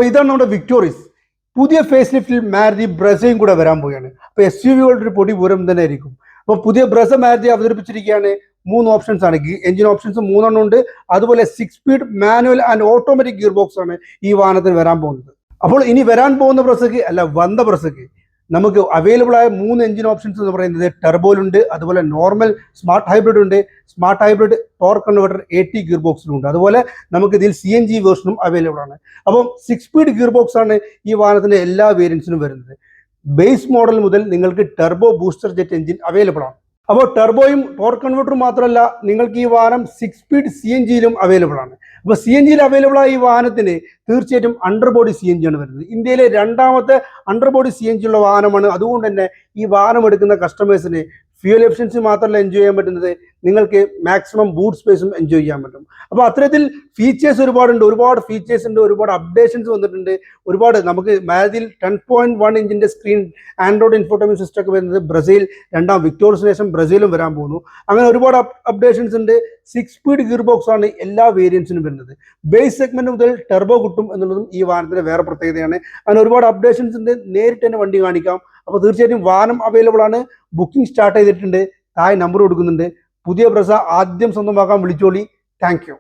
ഇതാണ് നമ്മുടെ വിക്ടോറിയസ്. പുതിയ ഫേസ് ലിഫ്റ്റിൽ മാരുതി ബ്രസയും കൂടെ വരാൻ പോവുകയാണ്. അപ്പോൾ SUV-കളുടെ ഒരു പൊടി പൂരം തന്നെ ആയിരിക്കും. അപ്പോൾ പുതിയ ബ്രസ മാരുതി അവതരിപ്പിച്ചിരിക്കുകയാണ്. 3 ഓപ്ഷൻസ് ആണ്. എഞ്ചിൻ ഓപ്ഷൻസ് 3 ഉണ്ട്. അതുപോലെ 6 speed manual and automatic gearbox ആണ് ഈ വാഹനത്തിന് വരാൻ പോകുന്നത്. അപ്പോൾ ഇനി വരാൻ പോകുന്ന ബ്രസയ്ക്ക് അല്ല, വന്ന ബ്രസയ്ക്ക് നമുക്ക് അവൈലബിൾ ആയ 3 എഞ്ചിൻ ഓപ്ഷൻസ് എന്ന് പറയുന്നത് ടർബോയിലുണ്ട്, അതുപോലെ നോർമൽ സ്മാർട്ട് ഹൈബ്രിഡ് ഉണ്ട്, smart hybrid torque converter AT gear ബോക്സിലുണ്ട്. അതുപോലെ നമുക്ക് ഇതിൽ CNG വേർഷനും അവൈലബിൾ ആണ്. അപ്പം 6 സ്പീഡ് ഗിയർ ബോക്സ് ആണ് ഈ വാഹനത്തിന്റെ എല്ലാ വേരിയൻസിനും വരുന്നത്. ബേസ് മോഡൽ മുതൽ നിങ്ങൾക്ക് turbo booster jet engine available ആണ്. അപ്പോൾ ടർബോയും ടോർക്ക് കൺവേർട്ടറും മാത്രമല്ല, നിങ്ങൾക്ക് ഈ വാഹനം 6 സ്പീഡ് CNG-യിലും അവൈലബിൾ ആണ്. അപ്പോൾ CNG-യിൽ അവൈലബിൾ ആയ ഈ വാഹനത്തിന് തീർച്ചയായിട്ടും അണ്ടർബോഡി CNG ആണ് വരുന്നത്. ഇന്ത്യയിലെ 2ാമത്തെ അണ്ടർബോഡി CNG ഉള്ള വാഹനമാണ്. അതുകൊണ്ട് തന്നെ ഈ വാഹനം എടുക്കുന്ന കസ്റ്റമേഴ്സിന് ഫ്യൂൽ എഫിഷ്യൻസി മാത്രമല്ല എൻജോയ് ചെയ്യാൻ പറ്റുന്നത്, നിങ്ങൾക്ക് മാക്സിമം ബൂട്ട് സ്പേസും എൻജോയ് ചെയ്യാൻ പറ്റും. അപ്പോൾ അത്തരത്തിൽ ഫീച്ചേഴ്സ് ഒരുപാട് ഫീച്ചേഴ്സ് ഉണ്ട്, ഒരുപാട് അപ്ഡേഷൻസ് വന്നിട്ടുണ്ട്. ഒരുപാട് നമുക്ക് മാരുതിയിൽ 10.1 ഇഞ്ചിന്റെ സ്ക്രീൻ, ആൻഡ്രോയിഡ് ഇൻഫോർടൈൻമെന്റ് സിസ്റ്റം ഒക്കെ വരുന്നത് ബ്രസീൽ 2ാം വിക്ടോറിയസിന് ശേഷം ബ്രസീലും വരാൻ പോകുന്നു. അങ്ങനെ ഒരുപാട് അപ്ഡേഷൻസ് ഉണ്ട്. 6 സ്പീഡ് ഗിയർ ബോക്സ് ആണ് എല്ലാ വേരിയൻസിനും വരുന്നത്. ബേസ് സെഗ്മെന്റ് മുതൽ ടർബോ കിട്ടും എന്നുള്ളതും ഈ വാഹനത്തിന്റെ വേറെ പ്രത്യേകതയാണ്. അങ്ങനെ ഒരുപാട് അപ്ഡേഷൻസ് ഉണ്ട്. നേരിട്ട് തന്നെ വണ്ടി കാണിക്കാം. അപ്പോൾ തീർച്ചയായിട്ടും വാഹനം അവൈലബിൾ ആണ്. ബുക്കിംഗ് സ്റ്റാർട്ട് ചെയ്തിട്ടുണ്ട്. താഴെ നമ്പർ കൊടുക്കുന്നുണ്ട്. പുതിയ ബ്രസ ആദ്യം സ്വന്തമാക്കാൻ വിളിച്ചോളി. Thank you.